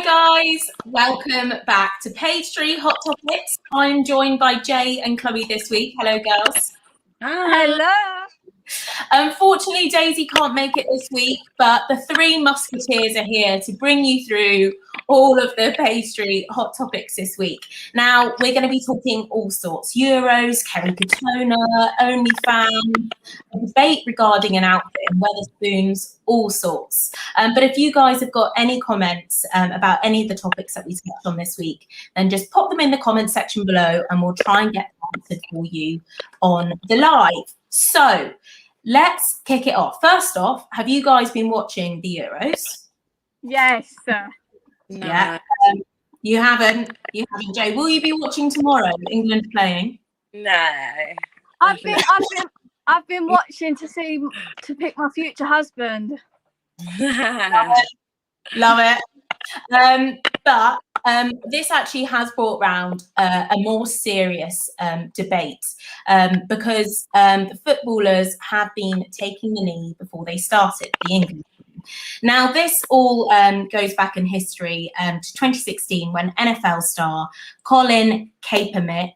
Hi guys, welcome back to Page 3 Hot Topics. I'm joined by Jay and Chloe this week. Hello girls. Hello. Unfortunately, Daisy can't make it this week, but the three musketeers are here to bring you through all of the Page 3 Hot Topics this week. Now, we're going to be talking all sorts. Euros, Kerry Katona, OnlyFans, a debate regarding an outfit and Wetherspoons, all sorts. But if you guys have got any comments about any of the topics that we touched on this week, then just pop them in the comment section below and we'll try and get them answered for you on the live. So let's kick it off. First off, have you guys been watching the Euros? Yes. No. Yeah. You haven't, Jay. Will you be watching tomorrow? England playing? No. I've been watching to pick my future husband. Love it. But this actually has brought round a more serious debate because the footballers have been taking the knee before they started the England team. Now, this all goes back in history to 2016 when NFL star Colin Kaepernick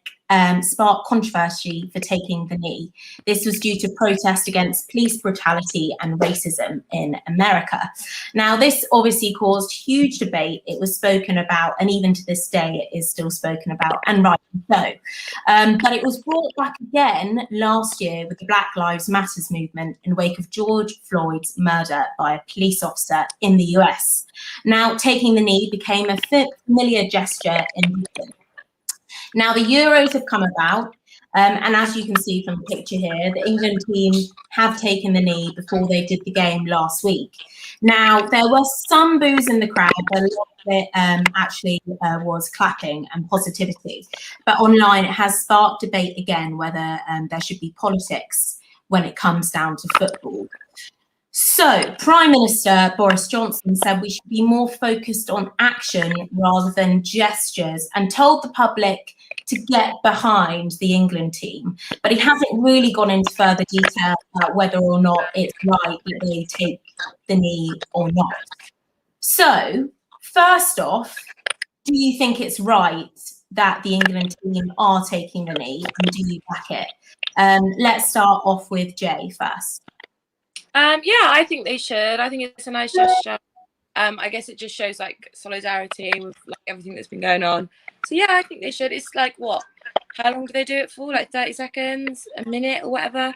sparked controversy for taking the knee. This was due to protest against police brutality and racism in America. Now, this obviously caused huge debate. It was spoken about, and even to this day, it is still spoken about, and rightly so. But it was brought back again last year with the Black Lives Matters movement in wake of George Floyd's murder by a police officer in the US. Now, taking the knee became a familiar gesture in Britain. Now, the Euros have come about, and as you can see from the picture here, the England team have taken the knee before they did the game last week. Now, there were some boos in the crowd, but a lot of it actually was clapping and positivity. But online, it has sparked debate again whether there should be politics when it comes down to football. So, Prime Minister Boris Johnson said we should be more focused on action rather than gestures and told the public to get behind the England team. But he hasn't really gone into further detail about whether or not it's right that they take the knee or not. So, first off, do you think it's right that the England team are taking the knee, and do you back it? Let's start off with Jay first. Yeah, I think they should. I think it's a nice gesture. I guess it just shows like solidarity with like everything that's been going on. So yeah, I think they should. It's like what? How long do they do it for? Like 30 seconds, a minute, or whatever.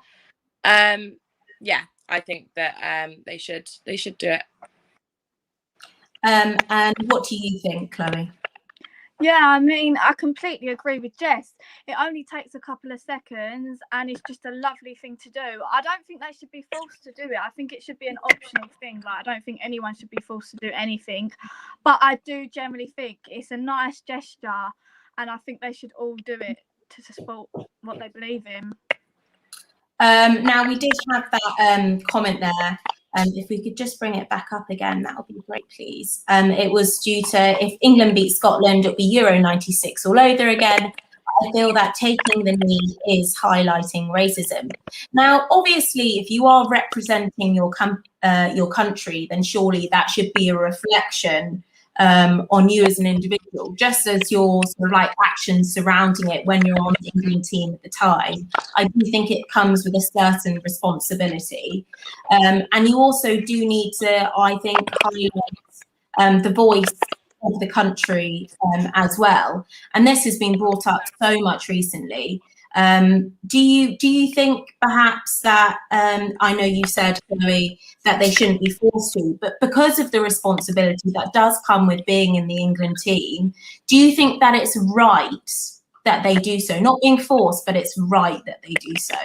Yeah, I think that they should do it. And what do you think, Chloe? Yeah, I mean, I completely agree with Jess. It only takes a couple of seconds and it's just a lovely thing to do. I don't think they should be forced to do it. I think it should be an optional thing. Like, I don't think anyone should be forced to do anything. But I do generally think it's a nice gesture and I think they should all do it to support what they believe in. Now, we did have that comment there. If we could just bring it back up again, that would be great, please. It was due to if England beat Scotland, it would be Euro 96 all over again. I feel that taking the knee is highlighting racism. Now, obviously, if you are representing your country, then surely that should be a reflection on you as an individual, just as your sort of like actions surrounding it when you're on the England team at the time. I do think it comes with a certain responsibility. And you also do need to, I think, highlight the voice of the country as well. And this has been brought up so much recently. Do you think perhaps that I know you said, Chloe, that they shouldn't be forced to, but because of the responsibility that does come with being in the England team, do you think that it's right that they do so? Not being forced, but it's right that they do so.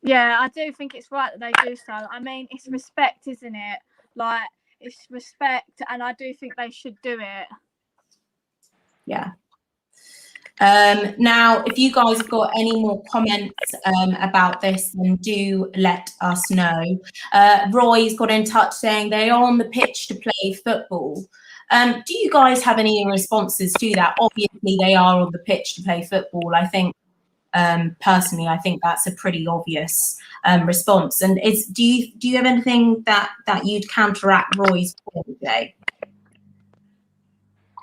Yeah, I do think it's right that they do so. I mean, it's respect, isn't it? Like, it's respect, and I do think they should do it. Yeah. Now, if you guys have got any more comments about this, then do let us know. Roy's got in touch saying they are on the pitch to play football. Do you guys have any responses to that? Obviously, they are on the pitch to play football. I think, personally, I think that's a pretty obvious response. And do you have anything that you'd counteract Roy's point, Jay?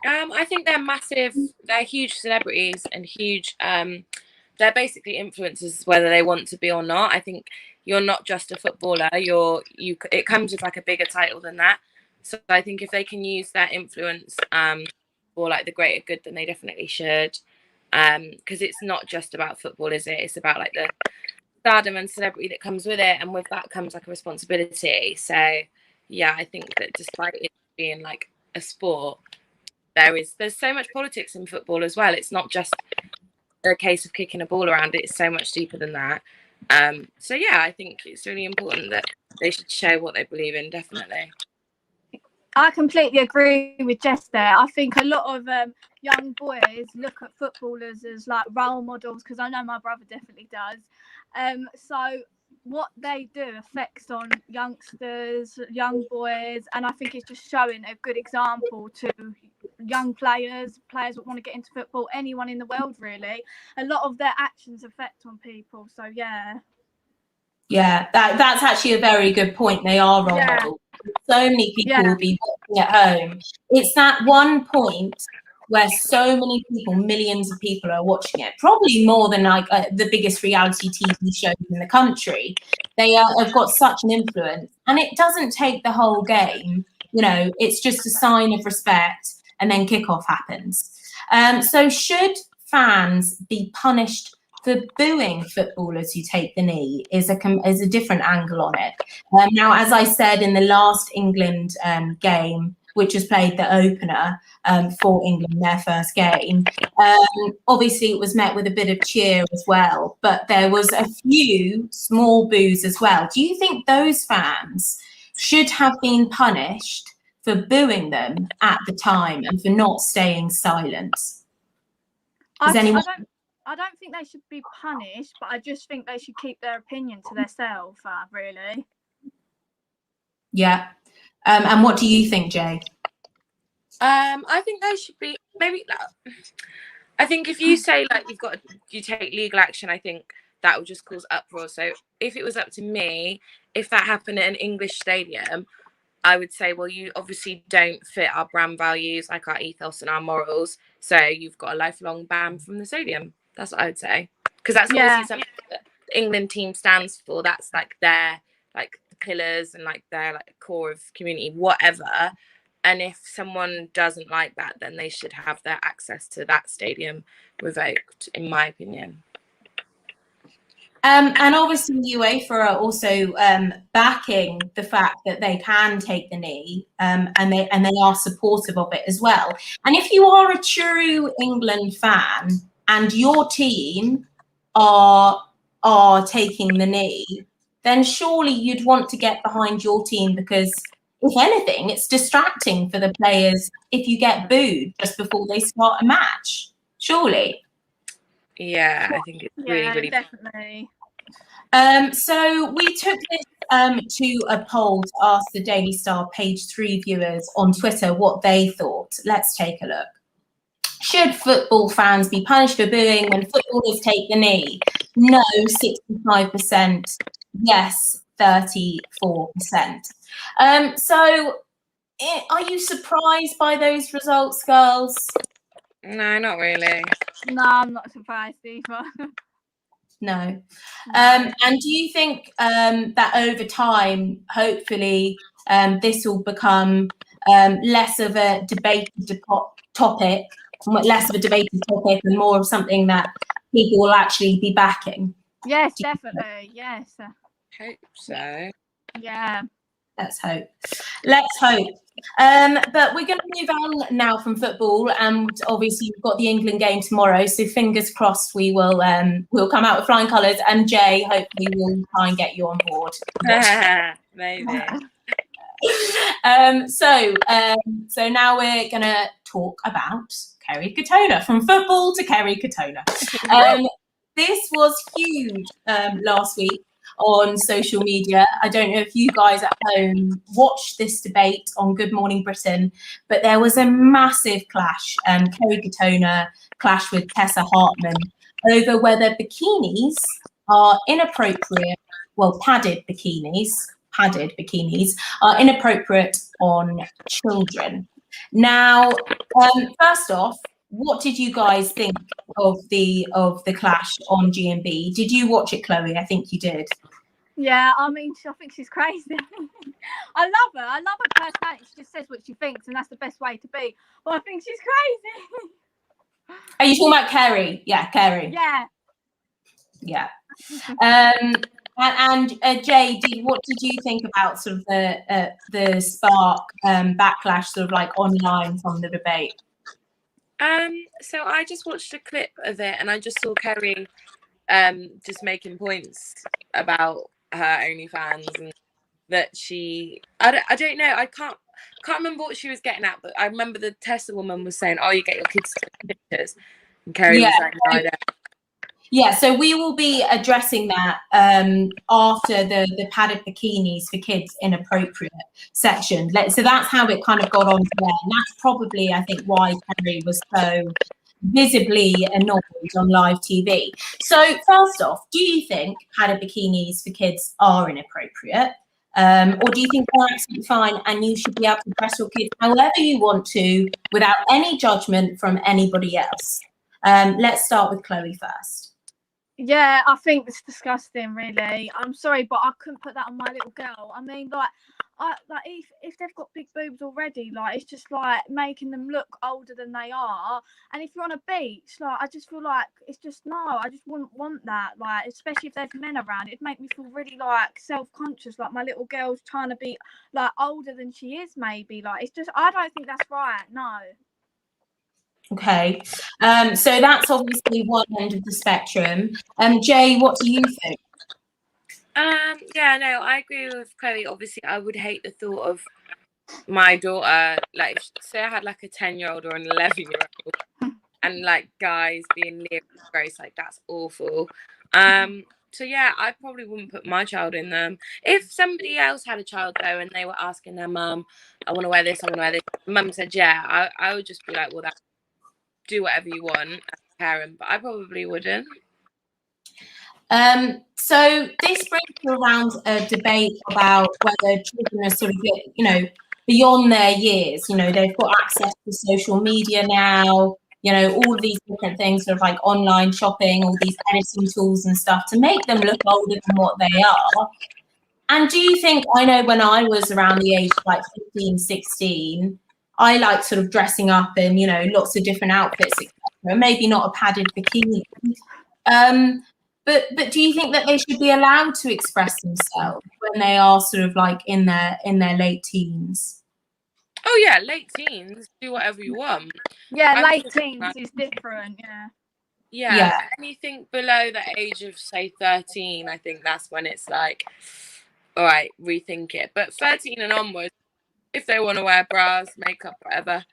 I think they're massive. They're huge celebrities and huge. They're basically influencers, whether they want to be or not. I think you're not just a footballer. It comes with like a bigger title than that. So I think if they can use that influence for like the greater good, then they definitely should. Because it's not just about football, is it? It's about like the stardom and celebrity that comes with it, and with that comes like a responsibility. So yeah, I think that despite it being like a sport, there's so much politics in football as well. It's not just a case of kicking a ball around. It's so much deeper than that. So yeah, I think it's really important that they should show what they believe in, definitely. I completely agree with Jess there. I think a lot of young boys look at footballers as like role models, because I know my brother definitely does. So what they do affects on youngsters, young boys, and I think it's just showing a good example to young players that want to get into football, anyone in the world really. A lot of their actions affect on people. So yeah, that's actually a very good point. They are role models. So many people will be watching at home. It's that one point where so many people, millions of people are watching it, probably more than like the biggest reality TV shows in the country. They have got such an influence, and it doesn't take the whole game. You know, it's just a sign of respect, and then kickoff happens. So should fans be punished for booing footballers who take the knee? Is a different angle on it. Now, as I said in the last England game, which was played the opener for England, their first game, obviously it was met with a bit of cheer as well, but there was a few small boos as well. Do you think those fans should have been punished for booing them at the time and for not staying silent? I don't think they should be punished, but I just think they should keep their opinion to themselves, really. Yeah. And what do you think, Jay? I think they should be maybe. I think if you say like you take legal action, I think that would just cause uproar. So if it was up to me, if that happened at an English stadium, I would say, well, you obviously don't fit our brand values, like our ethos and our morals. So you've got a lifelong ban from the stadium. That's what I would say, because that's obviously something that the England team stands for. That's like their like pillars and like their like core of community, whatever. And if someone doesn't like that, then they should have their access to that stadium revoked, in my opinion. And obviously UEFA are also backing the fact that they can take the knee, and they are supportive of it as well. And if you are a true England fan and your team are taking the knee, then surely you'd want to get behind your team, because if anything, it's distracting for the players if you get booed just before they start a match. Surely. Yeah, I think it's really definitely. So we took this to a poll to ask the Daily Star Page 3 viewers on Twitter what they thought. Let's take a look. Should football fans be punished for booing when footballers take the knee? No, 65%. Yes, 34%. So are you surprised by those results, girls? No, not really. No, I'm not surprised either. No. And do you think that over time, hopefully, this will become less of a debated topic, and more of something that people will actually be backing? Yes, definitely. Yes. Hope so. Yeah. Let's hope. But we're going to move on now from football, and obviously we've got the England game tomorrow, so fingers crossed we'll come out with flying colours, and Jay, hopefully we'll try and get you on board. Maybe. So now we're going to talk about Kerry Katona. From football to Kerry Katona. This was huge last week on social media. I don't know if you guys at home watched this debate on Good Morning Britain, but there was a massive clash. Kerry Katona clashed with Tessa Hartman over whether bikinis are inappropriate. Well, padded bikinis are inappropriate on children. Now, first off, what did you guys think of the clash on G&B? Did you watch it, Chloe? I think you did. Yeah, I mean, I think she's crazy. I love her. I love her personality. She just says what she thinks, and that's the best way to be. But I think she's crazy. Are you talking about Kerry? Yeah, Kerry. Yeah. Yeah. And Jay, what did you think about sort of the spark backlash, sort of like online from the debate? So I just watched a clip of it, and I just saw Kerry just making points about her OnlyFans, and that I don't know, I can't remember what she was getting at, but I remember the Tessa woman was saying, "Oh, you get your kids to take pictures," and Kerry was like, "No, I don't." Yeah, so we will be addressing that after the padded bikinis for kids inappropriate section. So that's how it kind of got on there. And that's probably, I think, why Kerry was so visibly annoyed on live TV. So first off, do you think padded bikinis for kids are inappropriate? Or do you think they're absolutely fine and you should be able to dress your kids however you want to without any judgment from anybody else? Let's start with Chloe first. Yeah, I think it's disgusting, really. I'm sorry, but I couldn't put that on my little girl. I mean, like if they've got big boobs already, like it's just like making them look older than they are. And if you're on a beach, like I just feel like it's just I just wouldn't want that. Like, especially if there's men around, it'd make me feel really like self-conscious. Like my little girl's trying to be like older than she is, maybe. Like it's just, I don't think that's right. No. Okay, so that's obviously one end of the spectrum. Jay, what do you think? Yeah, no, I agree with Chloe. Obviously, I would hate the thought of my daughter, like, say I had like a 10-year-old or an 11-year-old, and like guys being near gross, like that's awful. So yeah, I probably wouldn't put my child in them. If somebody else had a child though, and they were asking their mum, "I want to wear this, I want to wear this," mum said, "Yeah," I would just be like, "Well, that's do whatever you want as a parent," but I probably wouldn't. So this brings around a debate about whether children are sort of, beyond their years. They've got access to social media now, all of these different things, sort of like online shopping, all these editing tools and stuff to make them look older than what they are. And do you think, I know when I was around the age of like 15, 16, I like sort of dressing up in, lots of different outfits, etc. Maybe not a padded bikini. But do you think that they should be allowed to express themselves when they are sort of like in their late teens? Oh yeah, late teens, do whatever you want. Yeah, late teens is different. Yeah. Anything below the age of say 13, I think that's when it's like, all right, rethink it. But 13 and onwards, if they want to wear bras, makeup, whatever,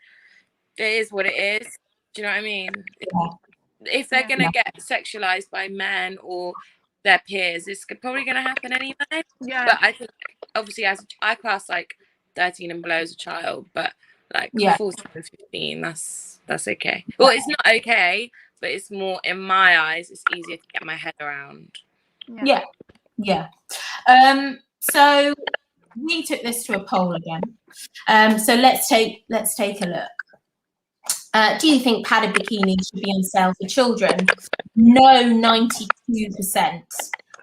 it is what it is. Do you know what I mean? Yeah. If they're going to get sexualized by men or their peers, it's probably going to happen anyway. Yeah. But I think, obviously, as I class like 13 and below as a child, but like 14 and 15, that's okay. Well, it's not okay, but it's more, in my eyes, it's easier to get my head around. Yeah. So we took this to a poll again. So let's take a look. Do you think padded bikinis should be on sale for children? No, 92%,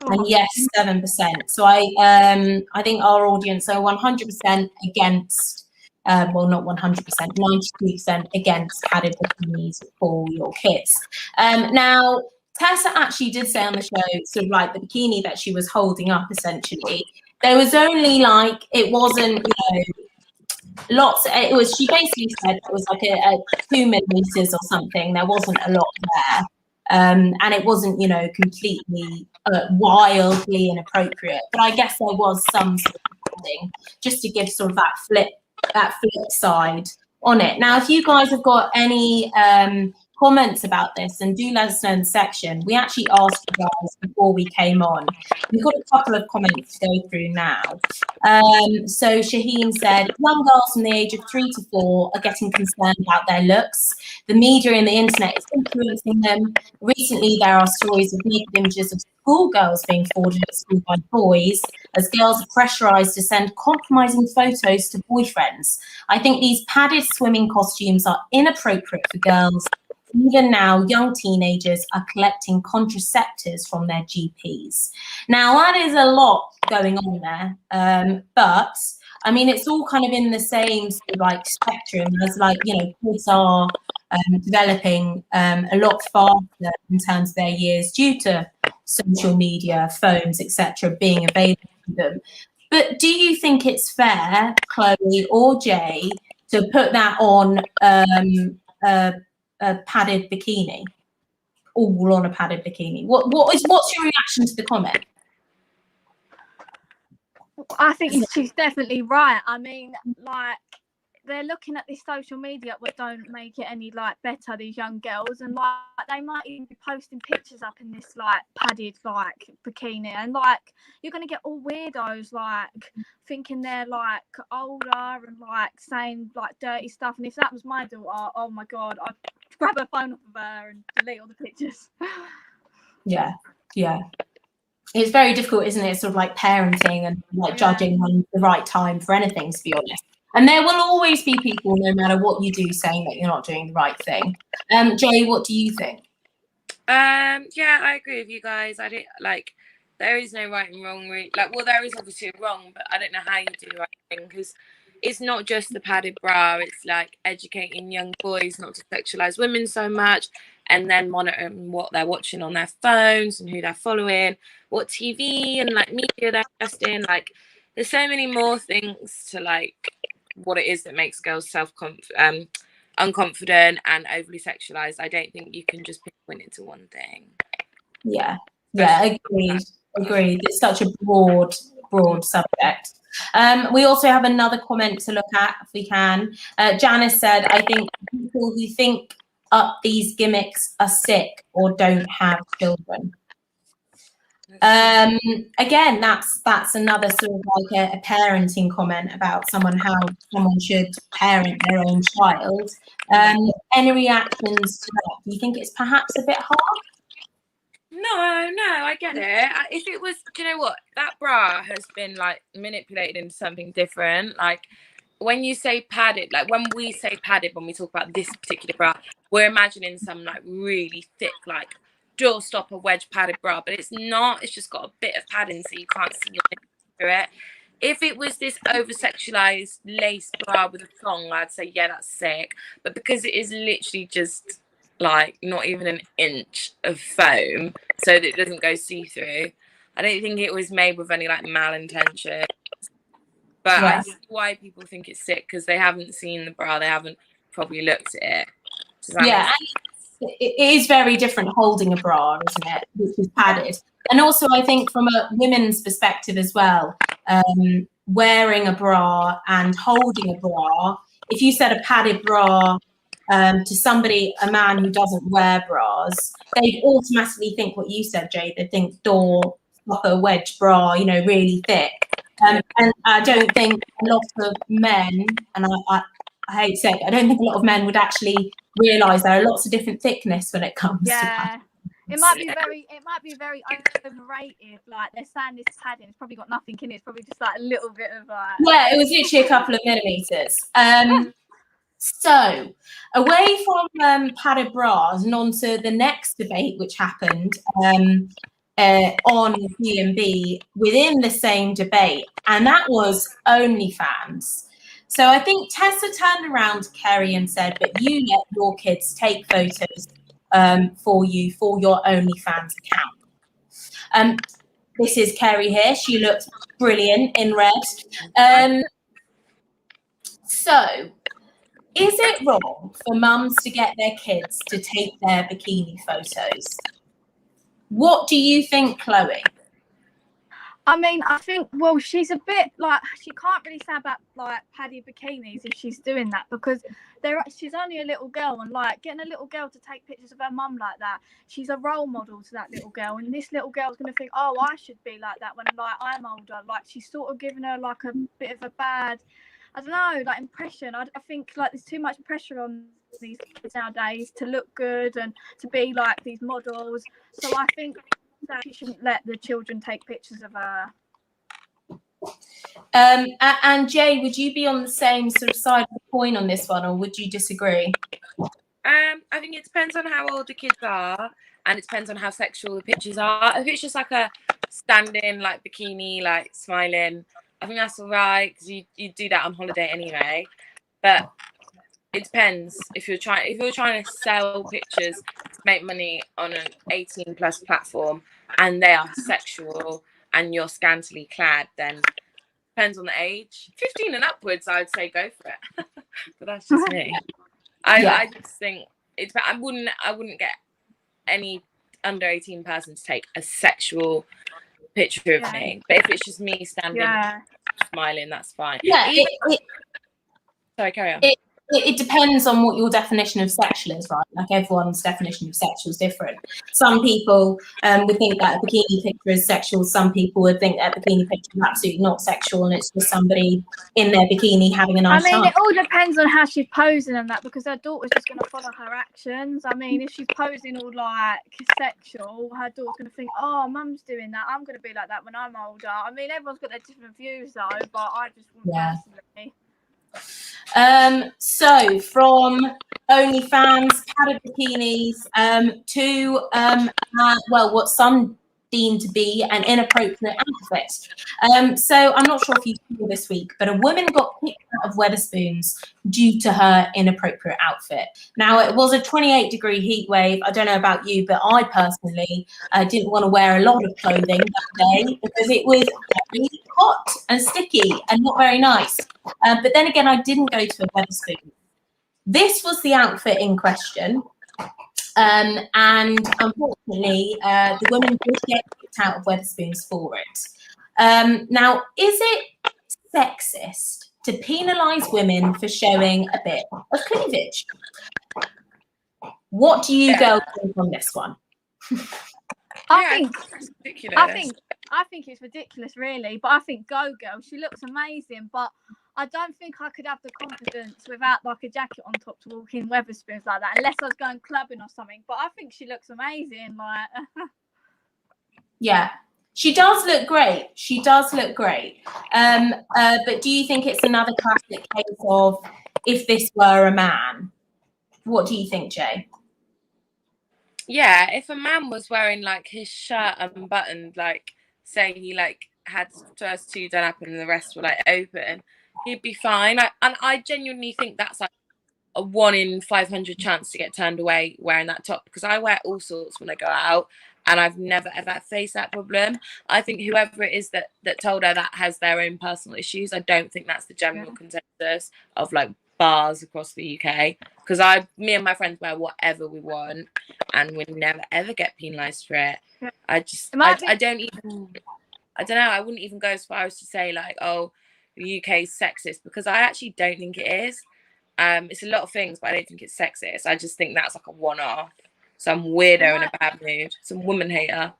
and yes, 7%. So I think our audience are 100% against. Well, not 100%, 92% against padded bikinis for your kids. Now, Tessa actually did say on the show, sort of like the bikini that she was holding up, essentially, there was only like, it wasn't, lots. It was, she basically said it was like a 2 millimeters or something. There wasn't a lot there. And it wasn't, completely wildly inappropriate. But I guess there was some sort of thing just to give sort of that flip side on it. Now, if you guys have got any comments about this, and do let us know in the section. We actually asked you guys before we came on. We've got a couple of comments to go through now. So Shaheen said, young girls from the age of 3 to 4 are getting concerned about their looks. The media and the internet is influencing them. Recently, there are stories of naked images of schoolgirls being forwarded at school by boys, as girls are pressurised to send compromising photos to boyfriends. I think these padded swimming costumes are inappropriate for girls. Even now, young teenagers are collecting contraceptives from their GPs. Now, that is a lot going on there, but I mean, it's all kind of in the same sort of like spectrum as, like, you know, kids are developing a lot faster in terms of their years due to social media, phones, etc., being available to them. But do you think it's fair, Chloe or Jay, to put that on a padded bikini, all on a padded bikini? What's your reaction to the comment? I think she's definitely right. I mean, like, they're looking at this social media, which don't make it any like better, these young girls, and like they might even be posting pictures up in this like padded like bikini, and like you're gonna get all weirdos like thinking they're like older and like saying like dirty stuff. And if that was my daughter, oh my god, I'd grab her phone off of her and delete all the pictures. Yeah. It's very difficult, isn't it? Sort of like parenting and like judging on the right time for anything, to be honest. And there will always be people, no matter what you do, saying that you're not doing the right thing. Jay, what do you think? Yeah, I agree with you guys. I don't like. There is no right and wrong. Like, well, there is obviously a wrong, but I don't know how you do the right thing, because it's not just the padded bra. It's like educating young boys not to sexualize women so much, and then monitoring what they're watching on their phones and who they're following, what TV and like media they're investing. Like, there's so many more things to like what it is that makes girls unconfident and overly sexualized. I don't think you can just pinpoint it to one thing. Yeah, agreed. It's such a broad subject. We also have another comment to look at, if we can. Janice said, I think people who think up these gimmicks are sick or don't have children. Again, that's another sort of like a parenting comment about how someone should parent their own child. Any reactions to that? Do you think it's perhaps a bit hard? No, I get it. If it was, do you know what? That bra has been like manipulated into something different. Like, when you say padded, like when we say padded, when we talk about this particular bra, we're imagining some like really thick, like doorstopper wedge padded bra, but it's not. It's just got a bit of padding, so you can't see through it. If it was this over-sexualized lace bra with a thong, I'd say, yeah, that's sick. But because it is literally just like not even an inch of foam so that it doesn't go see-through, I don't think it was made with any like malintention. But I see why people think it's sick, because they haven't seen the bra, they haven't probably looked at it. Yeah, it is very different holding a bra, isn't it, which is padded. And also, I think from a women's perspective as well, wearing a bra and holding a bra, if you said a padded bra to somebody, a man who doesn't wear bras, they'd automatically think what you said, Jay. They'd think door-stopper wedge bra, you know, really thick. And I don't think a lot of men, and I hate to say it, I don't think a lot of men would actually realise there are lots of different thickness when it comes to padding. It might be very overrated. Like, they're saying this padding, it's probably got nothing in it. It's probably just like a little bit of like. Yeah, it was literally a couple of millimeters. So, away from padded bras and on to the next debate, which happened on B&B within the same debate, and that was OnlyFans. So I think Tessa turned around to Kerry and said, but you let your kids take photos for you for your OnlyFans account. This is Kerry here. She looks brilliant in red. So, is it wrong for mums to get their kids to take their bikini photos? What do you think, Chloe? I mean, I think, well, she's a bit like, she can't really say about like paddy bikinis if she's doing that, because she's only a little girl, and like getting a little girl to take pictures of her mum like that, she's a role model to that little girl, and this little girl's going to think, oh, I should be like that when like I'm older. Like she's sort of giving her like a bit of a bad, I don't know, like impression. I think like there's too much pressure on these kids nowadays to look good and to be like these models. So I think that you shouldn't let the children take pictures of her. And Jay, would you be on the same sort of side of the coin on this one, or would you disagree? I think it depends on how old the kids are, and it depends on how sexual the pictures are. If it's just like a standing like bikini, like smiling, I think that's all right, because you do that on holiday anyway. But it depends if you're trying to sell pictures to make money on an 18+ platform and they are sexual and you're scantily clad, then depends on the age. 15 and upwards, I would say go for it. But that's just me. I just think I wouldn't get any under 18 person to take a sexual picture of me. But if it's just me standing smiling, that's fine. Yeah. Sorry, carry on. It depends on what your definition of sexual is, right? Like everyone's definition of sexual is different. Some people would think that a bikini picture is sexual. Some people would think that a bikini picture is absolutely not sexual, and it's just somebody in their bikini having a nice time. It all depends on how she's posing and that, because her daughter's just going to follow her actions. I mean, if she's posing all like sexual, her daughter's going to think, oh, mum's doing that, I'm going to be like that when I'm older. I mean, everyone's got their different views though, but I just wouldn't personally. So from OnlyFans, padded bikinis, to what some deem to be an inappropriate outfit. So I'm not sure if you saw this week, but a woman got kicked out of Wetherspoons due to her inappropriate outfit. Now, it was a 28-degree heat wave. I don't know about you, but I personally didn't want to wear a lot of clothing that day because it was very hot and sticky and not very nice. But then again, I didn't go to a Wetherspoons. This was the outfit in question. And unfortunately, the woman did get kicked out of Wetherspoons for it. Now, is it sexist to penalise women for showing a bit of cleavage? What do you girls think on this one? I think it's ridiculous. I think it's ridiculous, really. But I think go girl, she looks amazing. But I don't think I could have the confidence without like a jacket on top to walk in Wetherspoons like that, unless I was going clubbing or something. But I think she looks amazing. Like, yeah, she does look great. She does look great. But do you think it's another classic case of if this were a man? What do you think, Jay? Yeah, if a man was wearing like his shirt unbuttoned, like say he like had first two done up and the rest were like open, he'd be fine. I genuinely think that's like a 1 in 500 chance to get turned away wearing that top, because I wear all sorts when I go out and I've never ever faced that problem. I think whoever it is that told her that has their own personal issues. I don't think that's the general consensus of like bars across the UK, because me and my friends wear whatever we want and we never ever get penalised for it. I wouldn't even go as far as to say like, oh, the UK is sexist, because I actually don't think it is. It's a lot of things, but I don't think it's sexist. I just think that's like a one-off. Some weirdo in a bad mood, some woman hater.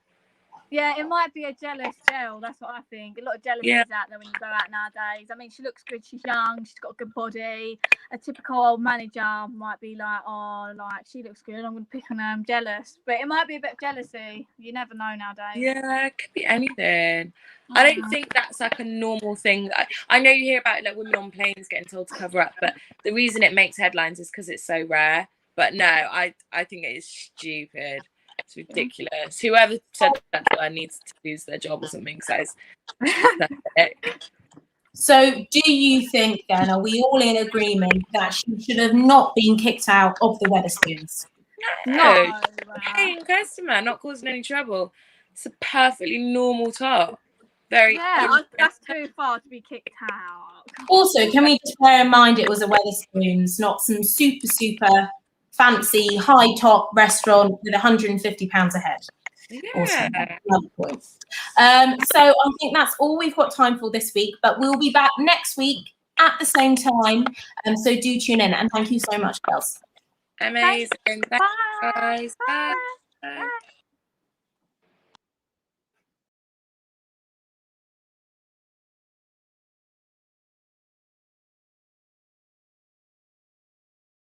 Yeah, it might be a jealous girl. That's what I think. A lot of jealousy is out there when you go out nowadays. I mean, she looks good. She's young. She's got a good body. A typical old manager might be like, oh, like she looks good, I'm going to pick on her. I'm jealous. But it might be a bit of jealousy. You never know nowadays. Yeah, it could be anything. I don't think that's like a normal thing. I know you hear about like women on planes getting told to cover up, but the reason it makes headlines is because it's so rare. But no, I think it is stupid. It's ridiculous. Whoever said that to her needs to lose their job or something. So do you think then, are we all in agreement that she should have not been kicked out of the Wetherspoons? No. Paying customer, not causing any trouble. It's a perfectly normal top. That's too far to be kicked out. Also, can we just bear in mind it was a Wetherspoons, not some super fancy high top restaurant with £150 a head? Yeah. Awesome. Another point. So I think that's all we've got time for this week, but we'll be back next week at the same time. So do tune in, and thank you so much, girls. Amazing. Thanks, Bye. guys. Bye.